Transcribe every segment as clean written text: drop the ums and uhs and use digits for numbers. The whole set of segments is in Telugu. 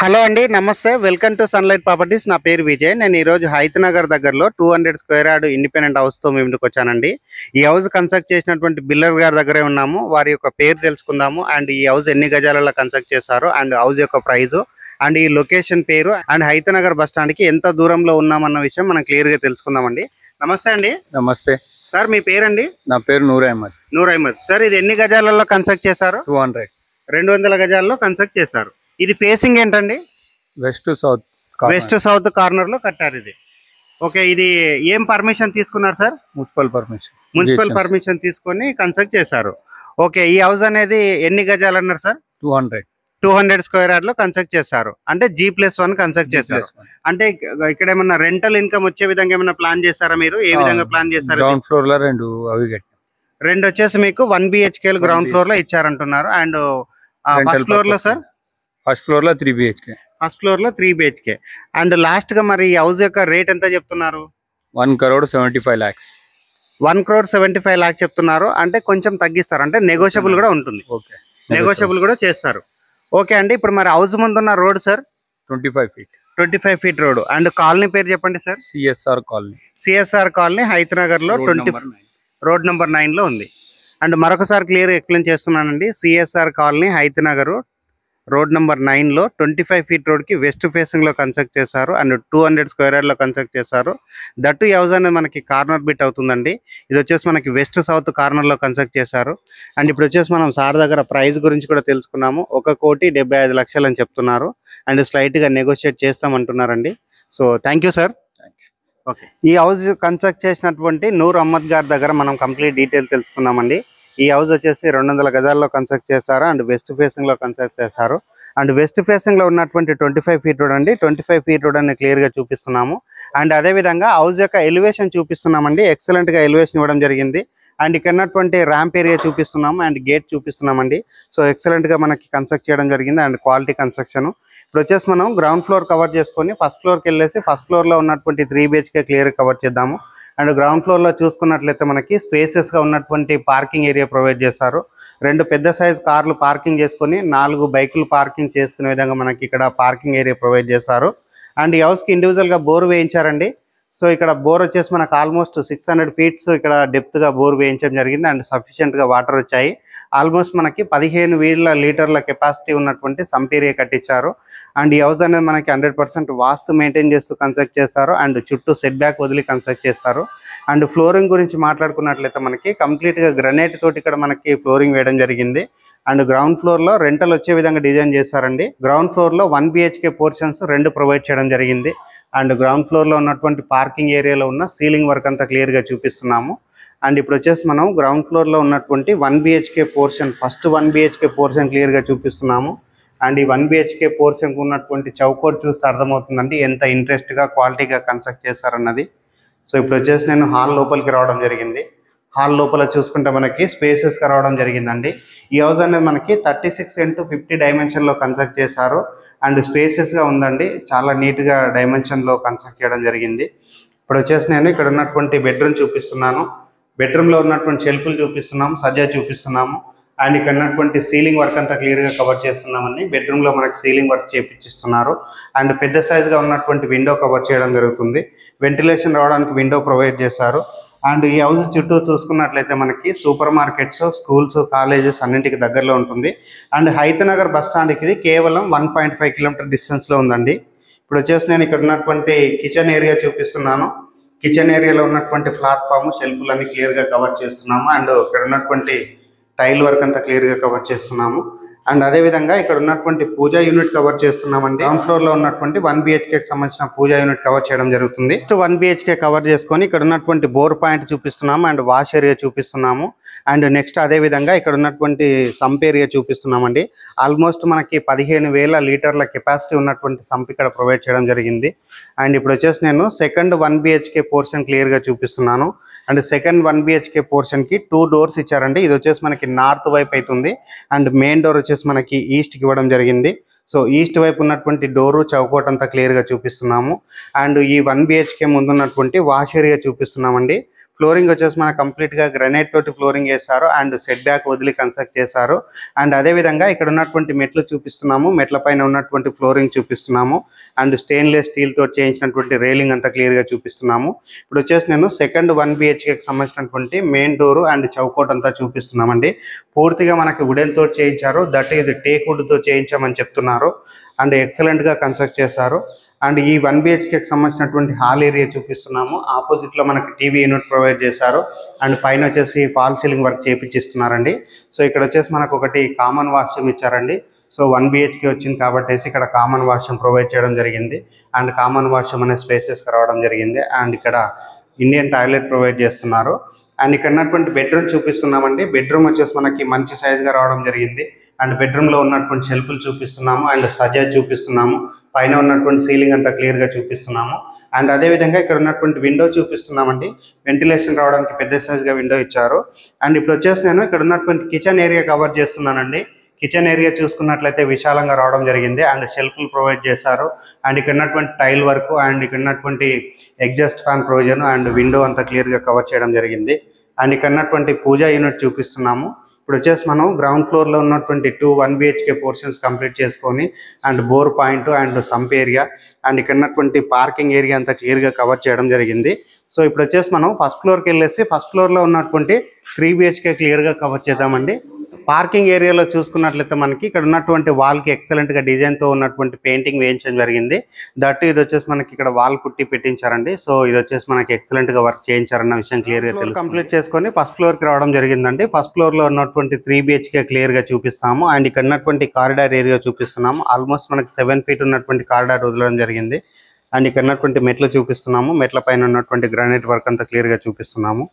హలో అండి, నమస్తే. Welcome to sunlight properties. నా పేరు విజయ్. నేను ఈరోజు హైతనగర్ దగ్గరలో 200 స్క్వేర్ యార్డ్ ఇండిపెండెంట్ హౌస్తో మీ ముందుకు వచ్చానండి. ఈ హౌస్ కన్స్ట్రక్ట్ చేసినటువంటి బిల్డర్ గారి దగ్గరే ఉన్నాము. వారి యొక్క పేరు తెలుసుకుందాము, అండ్ ఈ హౌస్ ఎన్ని గజాలలో కన్స్ట్రక్ట్ చేశారు, అండ్ హౌస్ యొక్క ప్రైస్, అండ్ ఈ లొకేషన్ పేరు, అండ్ హైతనగర్ బస్ స్టాండ్కి ఎంత దూరంలో ఉన్నామన్న విషయం మనం క్లియర్గా తెలుసుకుందామండి. నమస్తే అండి. నమస్తే సార్, మీ పేరండి? నా పేరు నూర్ అహ్మద్. నూర్ అహ్మద్. సార్, ఇది ఎన్ని గజాలలో కన్స్ట్రక్ట్ చేశారు? 200 గజాల్లో కన్స్ట్రక్ట్ చేశారు. ఇది ఫేసింగ్ ఏంటండి? వెస్ట్ సౌత్ సౌత్ కార్నర్ లో కట్టారు ఇది. ఓకే, ఇది ఏం పర్మిషన్ తీసుకున్నారు సార్? మున్సిపల్ పర్మిషన్ తీసుకొని కన్స్ట్రక్ట్ చేశారు. ఓకే, ఈ హౌస్ అనేది ఎన్ని గజాలు అన్నారు సార్? 200 స్క్వేర్ యార్డ్ లో కన్స్ట్రక్ట్ చేశారు. అంటే G+1 కన్స్ట్రక్ట్ చేశారు. అంటే ఇక్కడ ఏమన్నా రెంటల్ ఇన్కమ్ వచ్చే విధంగా ఏమన్నా ప్లాన్ చేశారా మీరు? ఏ విధంగా ప్లాన్ చేశారు? గ్రౌండ్ ఫ్లోర్ లో రెండు వచ్చేసి మీకు 1 BHK గ్రౌండ్ ఫ్లోర్ లో ఇచ్చారంటున్నారు. అండ్ ఫస్ట్ ఫ్లోర్ లో సార్? ఫస్ట్ ఫ్లోర్ లో 3 BHK. ఫస్ట్ ఫ్లోర్ లో 3 BHK. అండ్ లాస్ట్ గా మరి ఈ హౌస్ యొక్క రేట్ ఎంత చెప్తున్నారు? 1,75 lakhs. 1,75 lakhs చెప్తున్నారు. అంటే కొంచెం తగ్గిస్తారు, అంటే నెగోషియబుల్ కూడా ఉంటుంది. నెగోషియబుల్ కూడా చేస్తారు. ఓకే అండి, ఇప్పుడు మరి హౌస్ ముందున్న road sir? 25 feet road. And colony పేరు చెప్పండి సార్? సిఎస్ఆర్ కాలనీ, హైతనగర్ లో రోడ్ నెంబర్ 9 లో ఉంది. అండ్ మరొకసారి క్లియర్ ఎక్స్ప్లెయిన్ చేస్తున్నానండి. CSR colony, Hayathnagar, road number 9 లో 25 feet రోడ్ కి వెస్ట్ ఫేసింగ్ లో కన్స్ట్రక్ట్ చేశారు. అండ్ 200 స్క్వేర్ యార్డ్ లో కన్స్ట్రక్ట్ చేశారు. దట్టు ఈ హౌస్ అనేది మనకి కార్నర్ బిట్ అవుతుందండి. ఇది వచ్చేసి మనకి వెస్ట్ సౌత్ కార్నర్ లో కన్స్ట్రక్ట్ చేశారు. అండ్ ఇప్పుడు వచ్చేసి మనం సార్ దగ్గర ప్రైస్ గురించి కూడా తెలుసుకున్నాము. 1,75,00,000 అని చెప్తున్నారు. అండ్ స్లైట్ గా నెగోషియేట్ చేస్తామంటున్నారండి. So thank you sir. Okay, ఈ హౌస్ కన్స్ట్రక్ట్ చేసినటువంటి నూర్ అహ్మద్ గారి దగ్గర మనం కంప్లీట్ డీటెయిల్ తెలుసుకున్నామండి. ఈ హౌస్ వచ్చేసి 200 గజాల్లో కన్స్ట్రక్ట్ చేశారు. అండ్ వెస్ట్ ఫేసింగ్ లో కన్స్ట్రక్ట్ చేశారు. అండ్ వెస్ట్ ఫేసింగ్ లో ఉన్నటువంటి 25 feet రోడ్ అండి. 25 feet రోడ్ అని క్లియర్ గా చూపిస్తున్నాము. అండ్ అదే విధంగా హౌస్ యొక్క ఎలివేషన్ చూపిస్తున్నామండి. ఎక్సలెంట్ గా ఎలివేషన్ ఇవ్వడం జరిగింది. అండ్ ఇక్కడ ఉన్నటువంటి ర్యాంప్ ఏరియా చూపిస్తున్నాము, అండ్ గేట్ చూపిస్తున్నామండి. సో ఎక్సలెంట్ గా మనకి కన్స్ట్రక్ట్ చేయడం జరిగింది. And quality construction. ఇప్పుడు వచ్చేసి మనం గ్రౌండ్ ఫ్లోర్ కవర్ చేసుకొని ఫస్ట్ ఫ్లోర్కి వెళ్ళేసి ఫస్ట్ ఫ్లోర్ లో ఉన్నటువంటి 3 BHK క్లియర్ కవర్ చేద్దాము. అండ్ గ్రౌండ్ ఫ్లోర్ లో చూసుకున్నట్లయితే మనకి స్పేసెస్ గా ఉన్నటువంటి పార్కింగ్ ఏరియా ప్రొవైడ్ చేశారు. 2 పెద్ద సైజ్ కార్లు పార్కింగ్ చేసుకుని 4 బైకులు పార్కింగ్ చేసుకునే విధంగా మనకి ఇక్కడ పార్కింగ్ ఏరియా ప్రొవైడ్ చేశారు. అండ్ ఈ హౌస్ కి ఇండివిజువల్ గా బోర్ వేయించారండి. సో ఇక్కడ బోర్ వచ్చేసి మనకు ఆల్మోస్ట్ 600 feet ఇక్కడ డెప్త్ గా బోర్ వేయించడం జరిగింది. అండ్ సఫిషియెంట్ గా వాటర్ వచ్చాయి. ఆల్మోస్ట్ మనకి 15,000 లీటర్ల కెపాసిటీ ఉన్నటువంటి సంప్ ఏరియా కట్టించారు. అండ్ ఈ హౌస్ అనేది మనకి 100% వాస్తు మెయింటైన్ చేస్తూ కన్స్ట్రక్ట్ చేస్తారు. అండ్ చుట్టూ సెట్ బ్యాక్ వదిలి కన్స్ట్రక్ట్ చేస్తారు. అండ్ ఫ్లోరింగ్ గురించి మాట్లాడుకున్నట్లయితే మనకి కంప్లీట్ గా గ్రనైట్ తోటి ఇక్కడ మనకి ఫ్లోరింగ్ వేయడం జరిగింది. అండ్ గ్రౌండ్ ఫ్లోర్ లో రెంటల్ వచ్చే విధంగా డిజైన్ చేశారండి. గ్రౌండ్ ఫ్లోర్ లో 1 BHK పోర్షన్స్ 2 ప్రొవైడ్ చేయడం జరిగింది. అండ్ గ్రౌండ్ ఫ్లోర్ లో ఉన్నటువంటి పార్కింగ్ ఏరియాలో ఉన్న సీలింగ్ వర్క్ అంతా క్లియర్ గా చూపిస్తున్నాము. అండ్ ఇప్పుడు వచ్చేసి మనం గ్రౌండ్ ఫ్లోర్ లో ఉన్నటువంటి 1 BHK portion, first 1 BHK portion clear గా చూపిస్తున్నాము. అండ్ ఈ 1 BHK పోర్షన్ కు ఉన్నటువంటి చౌకోట్ చూస్తే అర్థమవుతుందండి ఎంత ఇంట్రెస్ట్ గా క్వాలిటీగా కన్స్ట్రక్ట్ చేశారన్నది. సో ఇప్పుడు వచ్చేసి నేను హాల్ లోపలికి రావడం జరిగింది. హాల్ లోపల చూసుకుంటే మనకి స్పేసెస్ గా రావడం జరిగిందండి. ఈ హౌస్ అనేది మనకి 36x50 డైమెన్షన్ లో కన్స్ట్రక్ట్ చేశారు. అండ్ స్పేసెస్ గా ఉందండి. చాలా నీట్ గా డైమెన్షన్ లో కన్స్ట్రక్ట్ చేయడం జరిగింది. ఇప్పుడు వచ్చేసి నేను ఇక్కడ ఉన్నటువంటి బెడ్రూమ్ చూపిస్తున్నాను. బెడ్రూమ్ లో ఉన్నటువంటి షెల్ఫ్లు చూపిస్తున్నాము, సజ్జా చూపిస్తున్నాము. అండ్ ఇక్కడ ఉన్నటువంటి సీలింగ్ వర్క్ అంతా క్లియర్ గా కవర్ చేస్తున్నామండి. బెడ్రూమ్ లో మనకి సీలింగ్ వర్క్ చేపించిస్తున్నారు. అండ్ పెద్ద సైజ్ గా ఉన్నటువంటి విండో కవర్ చేయడం జరుగుతుంది. వెంటిలేషన్ రావడానికి విండో ప్రొవైడ్ చేశారు. అండ్ ఈ హౌస్ చుట్టూ చూసుకున్నట్లయితే మనకి సూపర్ మార్కెట్స్, స్కూల్స్, కాలేజెస్ అన్నింటికి దగ్గరలో ఉంటుంది. అండ్ హైతనగర్ బస్ స్టాండ్కి ఇది కేవలం 1.5 kilometer డిస్టెన్స్ లో ఉందండి. ఇప్పుడు వచ్చేసి నేను ఇక్కడ ఉన్నటువంటి కిచెన్ ఏరియా చూపిస్తున్నాను. కిచెన్ ఏరియాలో ఉన్నటువంటి ప్లాట్ఫామ్, షెల్ఫ్లన్నీ క్లియర్ గా కవర్ చేస్తున్నాము. అండ్ ఇక్కడ ఉన్నటువంటి టైల్ వర్క్ అంతా క్లియర్ గా కవర్ చేస్తున్నాము. అండ్ అదే విధంగా ఇక్కడ ఉన్నటువంటి పూజా యూనిట్ కవర్ చేస్తున్నామండి. గ్రౌండ్ ఫ్లోర్ లో ఉన్నటువంటి 1 BHK కి సంబంధించిన పూజా యూనిట్ కవర్ చేయడం జరుగుతుంది. 1 BHK కవర్ చేసుకొని ఇక్కడ ఉన్నటువంటి బోర్ పాయింట్ చూపిస్తున్నాము. అండ్ వాష్ ఏరియా చూపిస్తున్నాము. అండ్ నెక్స్ట్ అదే విధంగా ఇక్కడ ఉన్నటువంటి సంప్ ఏరియా చూపిస్తున్నామండి. ఆల్మోస్ట్ మనకి 15,000 లీటర్ల కెపాసిటీ ఉన్నటువంటి సంప్ ఇక్కడ ప్రొవైడ్ చేయడం జరిగింది. అండ్ ఇప్పుడు వచ్చేసి నేను సెకండ్ 1 BHK పోర్షన్ క్లియర్ గా చూపిస్తున్నాను. అండ్ సెకండ్ 1 BHK పోర్షన్ కి 2 doors ఇచ్చారండి. ఇది వచ్చేసి మనకి నార్త్ వైపు అవుతుంది. అండ్ మెయిన్ డోర్ వచ్చేసి మనకి ఈస్ట్ కి ఇవ్వడం జరిగింది. సో ఈస్ట్ వైపు ఉన్నటువంటి డోరు, చౌకోట్ అంతా క్లియర్ గా చూపిస్తున్నాము. అండ్ ఈ 1 BHK ముందున్నటువంటి వాష్ ఏరియా చూపిస్తున్నామండి. ఫ్లోరింగ్ వచ్చేసి మనకు కంప్లీట్గా గ్రనైట్ తోటి ఫ్లోరింగ్ చేశారు అండ్ సెట్ బ్యాక్ వదిలి కన్స్ట్రక్ట్ చేశారు. అండ్ అదేవిధంగా ఇక్కడ ఉన్నటువంటి మెట్లు చూపిస్తున్నాము, మెట్ల పైన ఉన్నటువంటి ఫ్లోరింగ్ చూపిస్తున్నాము అండ్ స్టెయిన్లెస్ స్టీల్ తోటి చేయించినటువంటి రైలింగ్ అంతా క్లియర్గా చూపిస్తున్నాము. ఇప్పుడు వచ్చేసి నేను సెకండ్ 1 BHKకి సంబంధించినటువంటి మెయిన్ డోరు అండ్ చౌకోట్ అంతా చూపిస్తున్నామండి. పూర్తిగా మనకి వుడెన్ తోటి చేయించారు, దట్ ఇది టేక్ వుడ్ తో చేయించామని చెప్తున్నారు అండ్ ఎక్సలెంట్గా కన్స్ట్రక్ట్ చేశారు. అండ్ ఈ 1 BHKకి సంబంధించినటువంటి హాల్ ఏరియా చూపిస్తున్నాము. ఆపోజిట్లో మనకి టీవీ యూనిట్ ప్రొవైడ్ చేశారు అండ్ పైన వచ్చేసి ఫాల్ సీలింగ్ వర్క్ చేయించిస్తున్నారండి. సో ఇక్కడ వచ్చేసి మనకు ఒకటి కామన్ వాష్రూమ్ ఇచ్చారండి. సో 1 BHK వచ్చింది కాబట్టి ఇక్కడ కామన్ వాష్రూమ్ ప్రొవైడ్ చేయడం జరిగింది అండ్ కామన్ వాష్రూమ్ అనే స్పేసెస్కి రావడం జరిగింది. అండ్ ఇక్కడ ఇండియన్ టాయిలెట్ ప్రొవైడ్ చేస్తున్నారు. అండ్ ఇక్కడ ఉన్నటువంటి బెడ్రూమ్ చూపిస్తున్నామండి. బెడ్రూమ్ వచ్చేసి మనకి మంచి సైజ్గా రావడం జరిగింది అండ్ బెడ్రూమ్లో ఉన్నటువంటి షెల్ఫ్లు చూపిస్తున్నాము అండ్ సజా చూపిస్తున్నాము. పైన ఉన్నటువంటి సీలింగ్ అంతా క్లియర్గా చూపిస్తున్నాము. అండ్ అదేవిధంగా ఇక్కడ ఉన్నటువంటి విండో చూపిస్తున్నామండి. వెంటిలేషన్ రావడానికి పెద్ద సైజ్గా విండో ఇచ్చారు. అండ్ ఇప్పుడు వచ్చేసి నేను ఇక్కడ ఉన్నటువంటి కిచెన్ ఏరియా కవర్ చేస్తున్నానండి. కిచెన్ ఏరియా చూసుకున్నట్లయితే విశాలంగా రావడం జరిగింది అండ్ షెల్ఫ్లు ప్రొవైడ్ చేశారు అండ్ ఇక్కడ ఉన్నటువంటి టైల్ వర్క్ అండ్ ఇక్కడ ఉన్నటువంటి exhaust fan provision and window అంతా క్లియర్గా కవర్ చేయడం జరిగింది. అండ్ ఇక్కడ ఉన్నటువంటి పూజా యూనిట్ చూపిస్తున్నాము. ఇప్పుడు వచ్చేసి మనం గ్రౌండ్ ఫ్లోర్లో ఉన్నటువంటి 2 1 BHK పోర్షన్స్ కంప్లీట్ చేసుకొని and bore point and sump area and ఇక్కడ ఉన్నటువంటి పార్కింగ్ ఏరియా అంతా క్లియర్గా కవర్ చేయడం జరిగింది. సో ఇప్పుడు వచ్చేసి మనం ఫస్ట్ ఫ్లోర్కి వెళ్ళేసి ఫస్ట్ ఫ్లోర్లో ఉన్నటువంటి 3 BHK క్లియర్గా కవర్ చేద్దామండి. పార్కింగ్ ఏరియాలో చూసుకున్నట్లయితే మనకి ఇక్కడ ఉన్నటువంటి వాల్కి ఎక్సలెంట్గా డిజైన్తో ఉన్నటువంటి పెయింటింగ్ వేయించడం జరిగింది. దట్ ఇది వచ్చేసి మనకి ఇక్కడ వాల్ పుట్టి పెట్టించారండి. సో ఇది వచ్చేసి మనకి ఎక్సలెంట్గా వర్క్ చేయించారన్న విషయం క్లియర్గా తెలుసు. కంప్లీట్ చేసుకొని ఫస్ట్ ఫ్లోర్కి రావడం జరిగిందండి. ఫస్ట్ ఫ్లోర్లో ఉన్నటువంటి 3 BHK క్లియర్గా చూపిస్తాము అండ్ ఇక్కడ ఉన్నటువంటి కారిడార్ ఏరియా చూపిస్తున్నాము. ఆల్మోస్ట్ మనకి 7 feet ఉన్నటువంటి కారిడార్ వదలడం జరిగింది అండ్ ఇక్కడ ఉన్నటువంటి మెట్లు చూపిస్తున్నాము. మెట్ల పైన ఉన్నటువంటి గ్రానైట్ వర్క్ అంతా క్లియర్గా చూపిస్తున్నాము.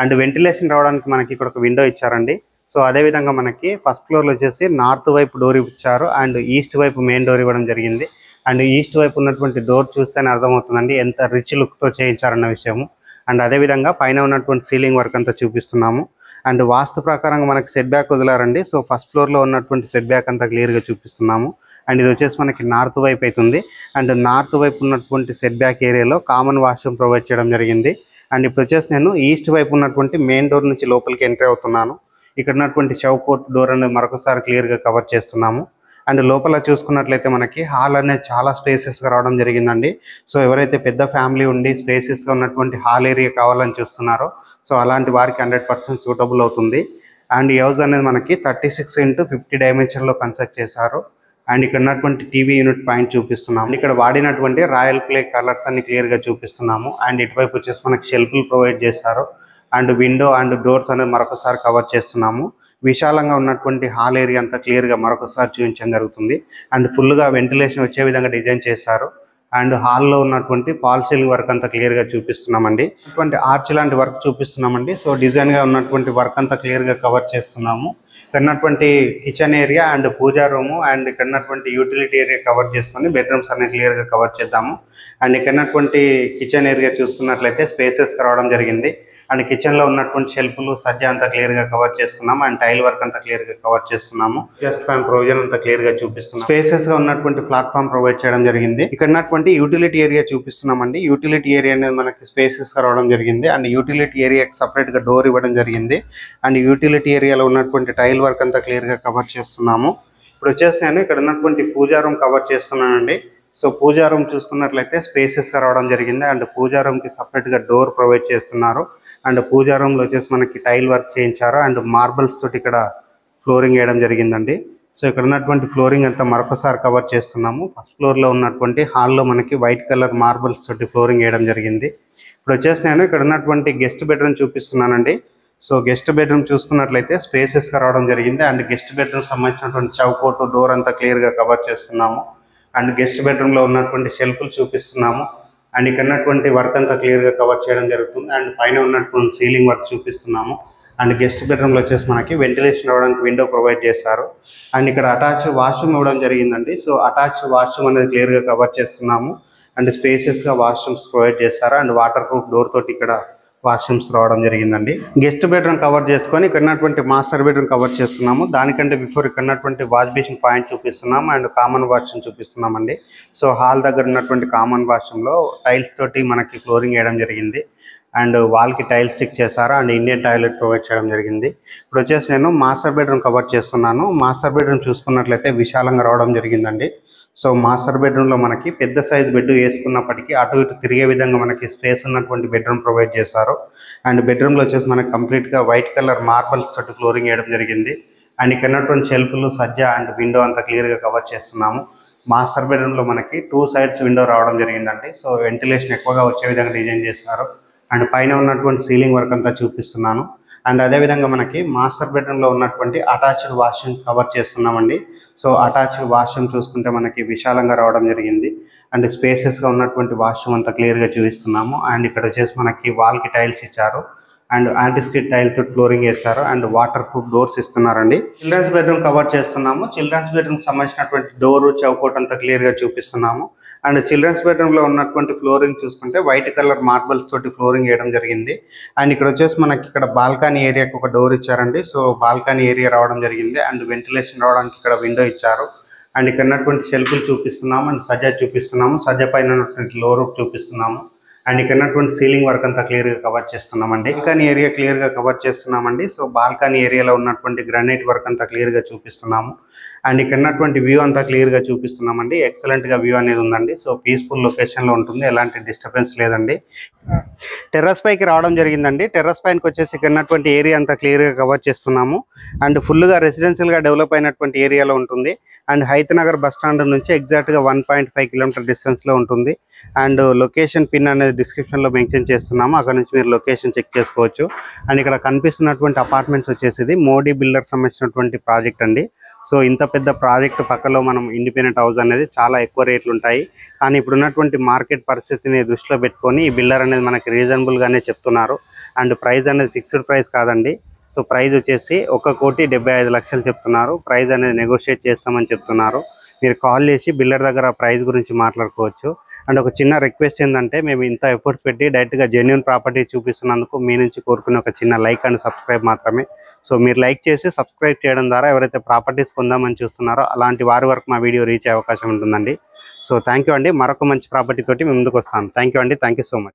అండ్ వెంటిలేషన్ రావడానికి మనకి ఇక్కడ ఒక విండో ఇచ్చారండి. సో అదేవిధంగా మనకి ఫస్ట్ ఫ్లోర్లో వచ్చేసి నార్త్ వైపు డోర్ ఇచ్చారు అండ్ ఈస్ట్ వైపు మెయిన్ డోర్ ఇవ్వడం జరిగింది. అండ్ ఈస్ట్ వైపు ఉన్నటువంటి డోర్ చూస్తేనే అర్థమవుతుందండి ఎంత రిచ్ లుక్తో చేయించారన్న విషయము. అండ్ అదేవిధంగా పైన ఉన్నటువంటి సీలింగ్ వర్క్ అంతా చూపిస్తున్నాము. అండ్ వాస్తు ప్రకారంగా మనకి సెట్ బ్యాక్ వదిలారండి. సో ఫస్ట్ ఫ్లోర్లో ఉన్నటువంటి సెట్ బ్యాక్ అంతా క్లియర్గా చూపిస్తున్నాము. అండ్ ఇది వచ్చేసి మనకి నార్త్ వైపు అవుతుంది అండ్ నార్త్ వైపు ఉన్నటువంటి సెట్ బ్యాక్ ఏరియాలో కామన్ వాష్రూమ్ ప్రొవైడ్ చేయడం జరిగింది. అండ్ ఇప్పుడు వచ్చేసి నేను ఈస్ట్ వైపు ఉన్నటువంటి మెయిన్ డోర్ నుంచి లోపలికి ఎంట్రీ అవుతున్నాను. ఇక్కడ ఉన్నటువంటి చౌకోట్ డోర్ అనేది మరొకసారి క్లియర్గా కవర్ చేస్తున్నాము. అండ్ లోపల చూసుకున్నట్లయితే మనకి హాల్ అనేది చాలా స్పేసెస్గా రావడం జరిగిందండి. సో ఎవరైతే పెద్ద ఫ్యామిలీ ఉండి స్పేసెస్గా ఉన్నటువంటి హాల్ ఏరియా కావాలని చూస్తున్నారో సో అలాంటి వారికి 100% సూటబుల్ అవుతుంది. అండ్ ఈ హౌస్ అనేది మనకి 36 x 50 డైమెన్షన్లో కన్స్ట్రక్ట్ చేశారు. అండ్ ఇక్కడ ఉన్నటువంటి టీవీ యూనిట్ పాయింట్ చూపిస్తున్నాము. ఇక్కడ వాడినటువంటి రాయల్ ప్లే కలర్స్ అన్ని క్లియర్గా చూపిస్తున్నాము. అండ్ ఇటువైపు వచ్చేసి మనకి షెల్ఫ్లు ప్రొవైడ్ చేశారు అండ్ విండో అండ్ డోర్స్ అనేది మరొకసారి కవర్ చేస్తున్నాము. విశాలంగా ఉన్నటువంటి హాల్ ఏరియా అంతా క్లియర్గా మరొకసారి చూపించడం జరుగుతుంది. అండ్ ఫుల్గా వెంటిలేషన్ వచ్చే విధంగా డిజైన్ చేశారు. అండ్ హాల్లో ఉన్నటువంటి ఫాల్ సీలింగ్ వర్క్ అంతా క్లియర్గా చూపిస్తున్నామండి. అటువంటి ఆర్చ్ లాంటి వర్క్ చూపిస్తున్నామండి. సో డిజైన్గా ఉన్నటువంటి వర్క్ అంతా క్లియర్గా కవర్ చేస్తున్నాము. ఇక్కడ ఉన్నటువంటి kitchen area and puja room and ఇక్కడ ఉన్నటువంటి యూటిలిటీ ఏరియా కవర్ చేసుకొని బెడ్రూమ్స్ అన్ని క్లియర్గా కవర్ చేద్దాము. అండ్ ఇక్కడ ఉన్నటువంటి కిచెన్ ఏరియా చూసుకున్నట్లయితే స్పేసెస్ రావడం జరిగింది. అండ్ కిచెన్లో ఉన్నటువంటి షెల్ఫ్లు సజ్జా అంతా క్లియర్గా కవర్ చేస్తున్నాము అండ్ టైల్ వర్క్ అంతా క్లియర్గా కవర్ చేస్తున్నాము. జస్ట్ ఫ్యాన్ ప్రొవిజన్ అంతా క్లియర్గా చూపిస్తున్నాం. స్పేసెస్గా ఉన్నటువంటి ప్లాట్ఫామ్ ప్రొవైడ్ చేయడం జరిగింది. ఇక్కడ ఉన్నటువంటి యూటిలిటీ ఏరియా చూపిస్తున్నామండి. యూటిలిటీ ఏరియా అనేది మనకి స్పేసెస్గా రావడం జరిగింది అండ్ యూటిలిటీ ఏరియాకి సపరేట్గా డోర్ ఇవ్వడం జరిగింది. అండ్ యూటిలిటీ ఏరియాలో ఉన్నటువంటి టైల్ వర్క్ అంతా క్లియర్గా కవర్ చేస్తున్నాము. ఇప్పుడు వచ్చేసి నేను ఇక్కడ ఉన్నటువంటి పూజా రూమ్ కవర్ చేస్తున్నానండి. సో పూజా రూమ్ చూసుకున్నట్లయితే స్పేసెస్గా రావడం జరిగింది అండ్ పూజా రూమ్కి సపరేట్గా డోర్ ప్రొవైడ్ చేస్తున్నారు. అండ్ పూజా రూమ్లో వచ్చేసి మనకి టైల్ వర్క్ చేయించారు అండ్ మార్బల్స్ తోటి ఇక్కడ ఫ్లోరింగ్ వేయడం జరిగిందండి. సో ఇక్కడ ఉన్నటువంటి ఫ్లోరింగ్ అంతా మరొకసారి కవర్ చేస్తున్నాము. ఫస్ట్ ఫ్లోర్లో ఉన్నటువంటి హాల్లో మనకి వైట్ కలర్ మార్బల్స్ తోటి ఫ్లోరింగ్ వేయడం జరిగింది. ఇప్పుడు వచ్చేసి నేను ఇక్కడ ఉన్నటువంటి గెస్ట్ బెడ్రూమ్ చూపిస్తున్నానండి. సో గెస్ట్ బెడ్రూమ్ చూసుకున్నట్లయితే స్పేసెస్గా రావడం జరిగింది అండ్ గెస్ట్ బెడ్రూమ్ సంబంధించినటువంటి చౌకోటు డోర్ అంతా క్లియర్గా కవర్ చేస్తున్నాము. అండ్ గెస్ట్ బెడ్రూమ్లో ఉన్నటువంటి షెల్ఫ్లు చూపిస్తున్నాము అండ్ ఇక్కడ ఉన్నటువంటి వర్క్ అంతా క్లియర్గా కవర్ చేయడం జరుగుతుంది. అండ్ పైన ఉన్నటువంటి సీలింగ్ వర్క్ చూపిస్తున్నాము. అండ్ గెస్ట్ బెడ్రూమ్లో వచ్చేసి మనకి వెంటిలేషన్ అవ్వడానికి విండో ప్రొవైడ్ చేశారు అండ్ ఇక్కడ అటాచ్ వాష్రూమ్ ఇవ్వడం జరిగిందండి. సో అటాచ్ వాష్రూమ్ అనేది క్లియర్గా కవర్ చేస్తున్నాము అండ్ స్పేసెస్గా వాష్రూమ్స్ ప్రొవైడ్ చేశారు అండ్ వాటర్ ప్రూఫ్ డోర్ తోటి ఇక్కడ వాష్రూమ్స్ రావడం జరిగిందండి. గెస్ట్ బెడ్రూమ్ కవర్ చేసుకొని ఇక్కడ ఉన్నటువంటి మాస్టర్ బెడ్రూమ్ కవర్ చేస్తున్నాము. దానికంటే బిఫోర్ ఇక్కడ ఉన్నటువంటి వాష్ బేసిన్ పాయింట్ చూపిస్తున్నాము అండ్ కామన్ వాష్రూమ్ చూపిస్తున్నామండి. సో హాల్ దగ్గర ఉన్నటువంటి కామన్ వాష్రూమ్లో టైల్స్ తోటి మనకి ఫ్లోరింగ్ వేయడం జరిగింది. అండ్ వాల్కి టైల్ స్టిక్ చేశారు అండ్ ఇండియన్ టాయిలెట్ ప్రొవైడ్ చేయడం జరిగింది. ఇప్పుడు వచ్చేసి నేను మాస్టర్ బెడ్రూమ్ కవర్ చేస్తున్నాను. మాస్టర్ బెడ్రూమ్ చూసుకున్నట్లయితే విశాలంగా రావడం జరిగిందండి. సో మాస్టర్ బెడ్రూమ్లో మనకి పెద్ద సైజ్ బెడ్ వేసుకున్నప్పటికీ అటు ఇటు తిరిగే విధంగా మనకి స్పేస్ ఉన్నటువంటి బెడ్రూమ్ ప్రొవైడ్ చేశారు. అండ్ బెడ్రూమ్లో వచ్చేసి మనకి కంప్లీట్గా వైట్ కలర్ మార్బల్స్ తోటి ఫ్లోరింగ్ వేయడం జరిగింది. అండ్ ఇక్కడ ఉన్నటువంటి షెల్ఫ్లు, సజ్జ అండ్ విండో అంతా క్లియర్గా కవర్ చేస్తున్నాము. మాస్టర్ బెడ్రూమ్లో మనకి 2 sides విండో రావడం జరిగిందండి. సో వెంటిలేషన్ ఎక్కువగా వచ్చే విధంగా డిజైన్ చేశారు. అండ్ పైన ఉన్నటువంటి సీలింగ్ వర్క్ అంతా చూపిస్తున్నాను. అండ్ అదేవిధంగా మనకి మాస్టర్ బెడ్రూమ్లో ఉన్నటువంటి అటాచ్డ్ వాష్రూమ్ కవర్ చేస్తున్నామండి. సో అటాచ్డ్ వాష్రూమ్ చూసుకుంటే మనకి విశాలంగా రావడం జరిగింది. అండ్ స్పేసెస్గా ఉన్నటువంటి వాష్రూమ్ అంతా క్లియర్గా చూపిస్తున్నాము. అండ్ ఇక్కడ వచ్చేసి మనకి వాల్కి టైల్స్ ఇచ్చారు అండ్ యాంటీస్కిడ్ టైల్తో ఫ్లోరింగ్ వేశారు అండ్ వాటర్ ప్రూఫ్ డోర్స్ ఇస్తున్నారండి. చిల్డ్రన్స్ బెడ్రూమ్ కవర్ చేస్తున్నాము. చిల్డ్రన్స్ బెడ్రూమ్ సంబంధించినటువంటి డోరు, చౌకోట్ అంతా క్లియర్గా చూపిస్తున్నాము. అండ్ చిల్డ్రన్స్ బెడ్రూమ్లో ఉన్నటువంటి ఫ్లోరింగ్ చూసుకుంటే వైట్ కలర్ మార్బల్స్ తోటి ఫ్లోరింగ్ వేయడం జరిగింది. అండ్ ఇక్కడ వచ్చేసి మనకి ఇక్కడ బాల్కనీ ఏరియాకి ఒక డోర్ ఇచ్చారండి. సో బాల్కనీ ఏరియా రావడం జరిగింది. అండ్ వెంటిలేషన్ రావడానికి ఇక్కడ విండో ఇచ్చారు. అండ్ ఇక్కడ ఉన్నటువంటి షెల్ఫ్లు చూపిస్తున్నాము అండ్ సజ్జా చూపిస్తున్నాము. సజ్జ పైన ఉన్నటువంటి లో రూఫ్ చూపిస్తున్నాము. అండ్ ఇక్కడ ఉన్నటువంటి సీలింగ్ వర్క్ అంతా క్లియర్గా కవర్ చేస్తున్నామండి. బాల్కనీ ఏరియా క్లియర్గా కవర్ చేస్తున్నామండి. సో బాల్కనీ ఏరియాలో ఉన్నటువంటి గ్రానైట్ వర్క్ అంతా క్లియర్గా చూపిస్తున్నాము. అండ్ ఇక్కడ ఉన్నటువంటి వ్యూ అంతా క్లియర్గా చూపిస్తున్నామండి. ఎక్సలెంట్గా వ్యూ అనేది ఉందండి. సో పీస్ఫుల్ లొకేషన్లో ఉంటుంది, ఎలాంటి డిస్టర్బెన్స్ లేదండి. టెర్రస్ పైకి రావడం జరిగిందండి. టెర్రస్ పైకి వచ్చేసి ఇక్కడ ఉన్నటువంటి ఏరియా అంతా క్లియర్గా కవర్ చేస్తున్నాము. అండ్ ఫుల్గా రెసిడెన్షియల్గా డెవలప్ అయినటువంటి ఏరియాలో ఉంటుంది. అండ్ హైతనగర్ బస్ స్టాండ్ నుంచి ఎగ్జాక్ట్గా 1.5 కిలోమీటర్ డిస్టెన్స్లో ఉంటుంది. అండ్ లొకేషన్ పిన్ అనేది డిస్క్రిప్షన్లో మెన్షన్ చేస్తున్నాము. అక్కడ నుంచి మీరు లొకేషన్ చెక్ చేసుకోవచ్చు. అండ్ ఇక్కడ కనిపిస్తున్నటువంటి అపార్ట్మెంట్స్ వచ్చేసి మోడీ బిల్డర్ సంబంధించినటువంటి ప్రాజెక్ట్ అండి. సో ఇంత పెద్ద ప్రాజెక్ట్ పక్కలో మనం ఇండిపెండెంట్ హౌస్ అనేది చాలా ఎక్కువ రేట్లు ఉంటాయి. కానీ ఇప్పుడు ఉన్నటువంటి మార్కెట్ పరిస్థితిని దృష్టిలో పెట్టుకొని ఈ బిల్డర్ అనేది మనకి రీజనబుల్గానే చెప్తున్నారు. అండ్ ప్రైస్ అనేది ఫిక్స్డ్ ప్రైస్ కాదండి. సో ప్రైస్ వచ్చేసి 1,75,00,000 చెప్తున్నారు. ప్రైస్ అనేది నెగోషియేట్ చేస్తామని చెప్తున్నారు. మీరు కాల్ చేసి బిల్డర్ దగ్గర ప్రైస్ గురించి మాట్లాడుకోవచ్చు. అండ్ ఒక చిన్న రిక్వెస్ట్ ఏంటంటే, మేము ఇంత ఎఫర్ట్స్ పెట్టి డైరెక్ట్గా జెన్యూన్ ప్రాపర్టీ చూపిస్తున్నందుకు మీ నుంచి కోరుకునే ఒక చిన్న లైక్ అండ్ సబ్స్క్రైబ్ మాత్రమే. సో మీరు లైక్ చేసి సబ్స్క్రైబ్ చేయడం ద్వారా ఎవరైతే ప్రాపర్టీస్ కొందామని చూస్తున్నారో అలాంటి వారి వరకు మా వీడియో రీచ్ అయ్యే అవకాశం ఉంటుందండి. సో థ్యాంక్ యూ అండి. మరొక మంచి ప్రాపర్టీ తోటి మేము ముందుకు వస్తాను. థ్యాంక్ యూ అండి. Thank you so much.